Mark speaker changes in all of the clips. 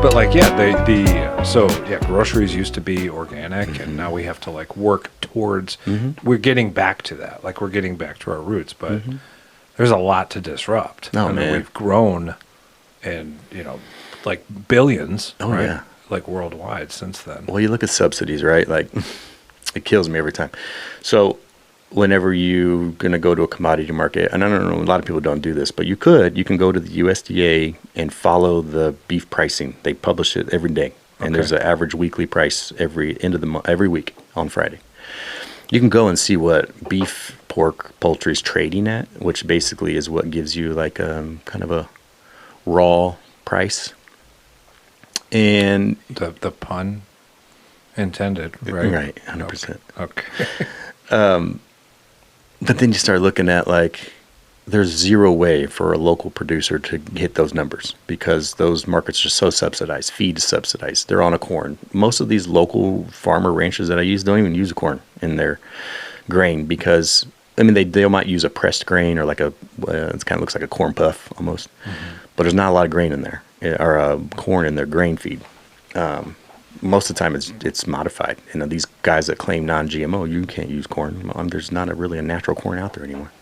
Speaker 1: But like, yeah, so yeah, groceries used to be organic, and now we have to like work towards. We're getting back to that. Like we're getting back to our roots, but there's a lot to disrupt.
Speaker 2: Oh,
Speaker 1: I mean,
Speaker 2: man.
Speaker 1: we've grown, and like billions,
Speaker 2: Oh,
Speaker 1: right?
Speaker 2: yeah.
Speaker 1: Like worldwide since then.
Speaker 2: Well, you look at subsidies, right? Like, it kills me every time. So, whenever you're going to go to a commodity market, and I don't know, a lot of people don't do this, but you can go to the USDA and follow the beef pricing. They publish it every day. And there's an average weekly price every end of the month, every week on Friday. You can go and see what beef, pork, poultry is trading at, which basically is what gives you like kind of a raw price. And
Speaker 1: The pun intended, right?
Speaker 2: Right, 100%.
Speaker 1: Okay.
Speaker 2: But then you start looking at like there's zero way for a local producer to hit those numbers because those markets are so subsidized. Feed is subsidized. They're on a corn. Most of these local farmer ranches that I use don't even use corn in their grain because I mean they might use a pressed grain or like it kind of looks like a corn puff almost, but there's not a lot of grain in there or corn in their grain feed. Most of the time it's modified. And these guys that claim non-GMO, you can't use corn. There's not really a natural corn out there anymore.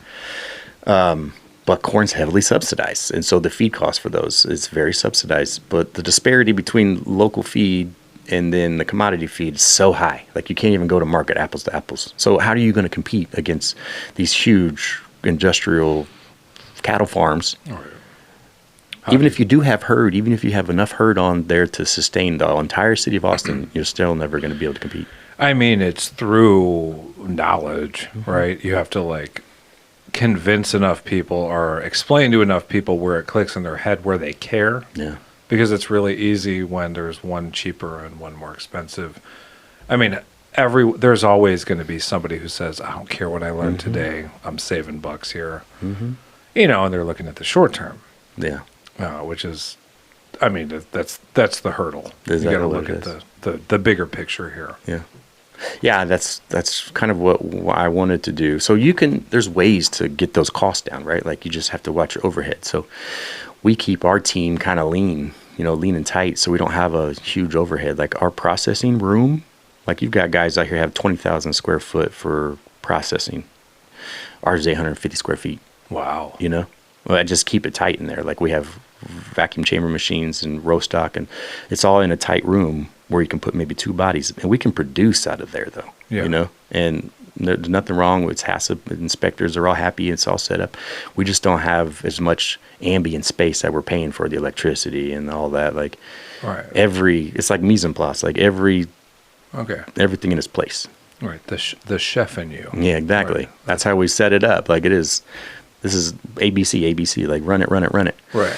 Speaker 2: But corn's heavily subsidized. And so the feed cost for those is very subsidized. But the disparity between local feed and then the commodity feed is so high. Like you can't even go to market apples to apples. So how are you going to compete against these huge industrial cattle farms? Even if you do have herd, even if you have enough herd on there to sustain the entire city of Austin, you're still never going to be able to compete.
Speaker 1: I mean, it's through knowledge, right? You have to like convince enough people or explain to enough people where it clicks in their head where they care.
Speaker 2: Yeah.
Speaker 1: Because it's really easy when there's one cheaper and one more expensive. I mean, there's always going to be somebody who says, I don't care what I learned today. I'm saving bucks here. And they're looking at the short term.
Speaker 2: Yeah.
Speaker 1: Which is, I mean, that's the hurdle. You got to look at the bigger picture here.
Speaker 2: Yeah. Yeah, that's kind of what I wanted to do. So there's ways to get those costs down, right? Like you just have to watch your overhead. So we keep our team kind of lean and tight so we don't have a huge overhead. Like our processing room, like you've got guys out here have 20,000 square foot for processing. Ours is 850 square feet.
Speaker 1: Wow.
Speaker 2: Well, I just keep it tight in there. Like we have vacuum chamber machines and row stock, and it's all in a tight room where you can put maybe 2 bodies. And we can produce out of there, though. Yeah. And there's nothing wrong with HACCP. Inspectors are all happy. It's all set up. We just don't have as much ambient space that we're paying for the electricity and all that. Like it's like mise en place. Like everything in its place.
Speaker 1: Right. The chef in you.
Speaker 2: Yeah, exactly. Right. That's how we set it up. Like it is. This is ABC, like run it.
Speaker 1: Right.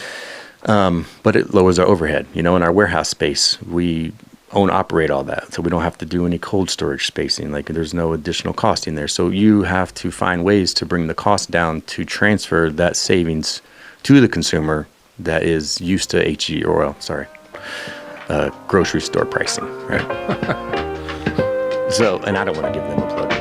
Speaker 2: But it lowers our overhead. In our warehouse space, we operate all that. So we don't have to do any cold storage spacing. Like there's no additional cost in there. So you have to find ways to bring the cost down to transfer that savings to the consumer that is used to grocery store pricing, right? So, and I don't want to give them a plug.